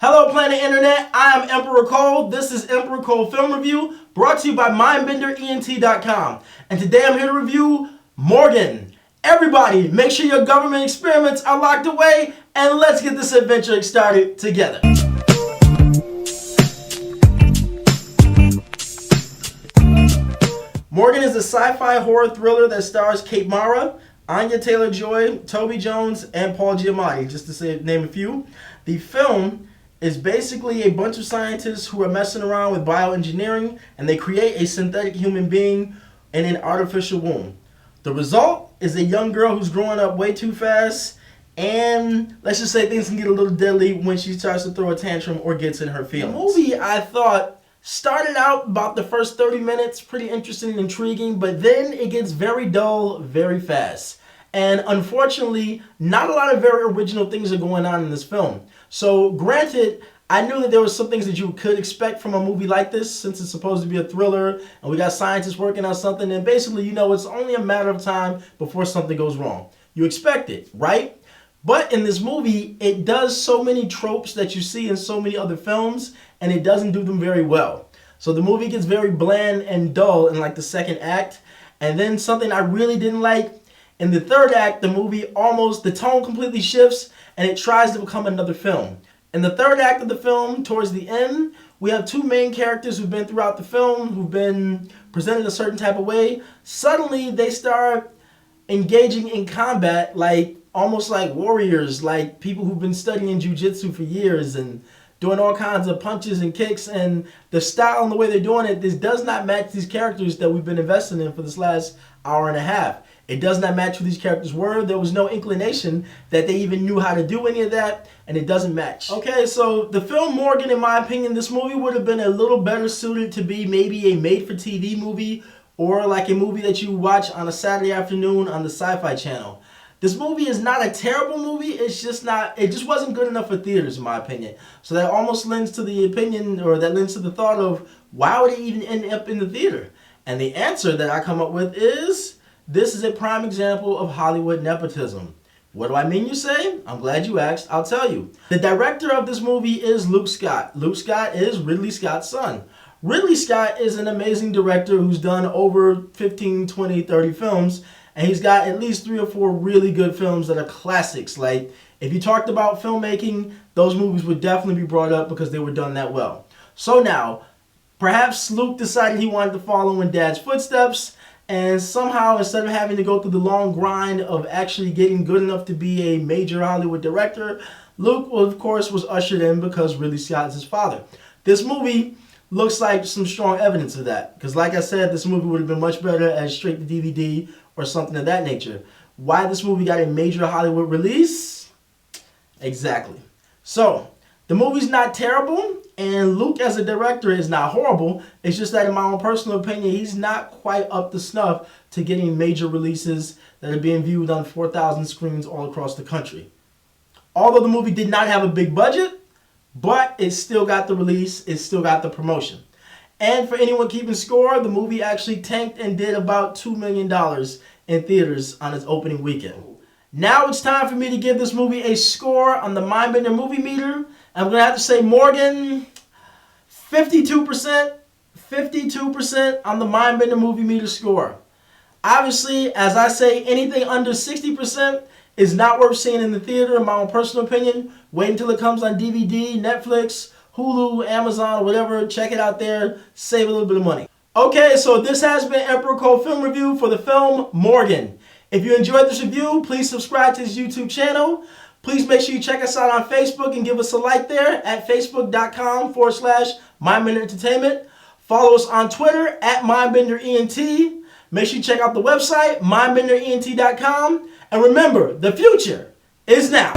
Hello Planet Internet, I am Emperor Cole. This is Emperor Cole Film Review, brought to you by MindbenderENT.com. And today I'm here to review Morgan. Everybody, make sure your government experiments are locked away, and let's get this adventure started together. Morgan is a sci-fi horror thriller that stars Kate Mara, Anya Taylor-Joy, Toby Jones, and Paul Giamatti, just to name a few. The film is basically a bunch of scientists who are messing around with bioengineering, and they create a synthetic human being in an artificial womb. The result is a young girl who's growing up way too fast, and let's just say things can get a little deadly when she starts to throw a tantrum or gets in her feelings. The movie, I thought, started out about the first 30 minutes pretty interesting and intriguing, but then it gets very dull very fast. And unfortunately, not a lot of very original things are going on in this film. So granted, I knew that there were some things that you could expect from a movie like this, since it's supposed to be a thriller and we got scientists working on something, and basically, you know, it's only a matter of time before something goes wrong. You expect it, right? But in this movie, it does so many tropes that you see in so many other films, and it doesn't do them very well. So the movie gets very bland and dull in like the second act. And then something I really didn't like, in the third act, the tone completely shifts and it tries to become another film. In the third act of the film, towards the end, we have two main characters who've been throughout the film, who've been presented a certain type of way. Suddenly, they start engaging in combat almost like warriors, like people who've been studying jiu-jitsu for years and doing all kinds of punches and kicks, and the style and the way they're doing it, this does not match these characters that we've been investing in for this last hour and a half. It does not match who these characters were. There was no inclination that they even knew how to do any of that, and it doesn't match. Okay, so the film Morgan, in my opinion, this movie would have been a little better suited to be maybe a made-for-TV movie, or like a movie that you watch on a Saturday afternoon on the Sci-Fi channel. This movie is not a terrible movie, it just wasn't good enough for theaters, in my opinion. So that almost lends to the opinion, or that lends to the thought of, why would it even end up in the theater? And the answer that I come up with is, this is a prime example of Hollywood nepotism. What do I mean, you say? I'm glad you asked, I'll tell you. The director of this movie is Luke Scott. Luke Scott is Ridley Scott's son. Ridley Scott is an amazing director who's done over 15, 20, 30 films, and he's got at least 3 or 4 really good films that are classics. Like, if you talked about filmmaking, those movies would definitely be brought up because they were done that well. So now, perhaps Luke decided he wanted to follow in Dad's footsteps, and somehow, instead of having to go through the long grind of actually getting good enough to be a major Hollywood director, Luke, of course, was ushered in because Ridley Scott is his father. This movie looks like some strong evidence of that, because like I said, this movie would have been much better as straight to DVD or something of that nature. Why this movie got a major Hollywood release? Exactly. So, the movie's not terrible, and Luke as a director is not horrible. It's just that in my own personal opinion, he's not quite up to snuff to getting major releases that are being viewed on 4,000 screens all across the country. Although the movie did not have a big budget, but it still got the release, it still got the promotion. And for anyone keeping score, the movie actually tanked and did about $2 million in theaters on its opening weekend. Now it's time for me to give this movie a score on the Mindbender Movie Meter. I'm going to have to say Morgan, 52% on the Mindbender Movie Meter score. Obviously, as I say, anything under 60% is not worth seeing in the theater, in my own personal opinion. Wait until it comes on DVD, Netflix, Hulu, Amazon, whatever. Check it out there. Save a little bit of money. Okay, so this has been Emperor Cole Film Review for the film Morgan. If you enjoyed this review, please subscribe to this YouTube channel. Please make sure you check us out on Facebook and give us a like there at facebook.com/MindbenderEntertainment. Entertainment. Follow us on Twitter at MindbenderENT. Make sure you check out the website, MindbenderENT.com. And remember, the future is now.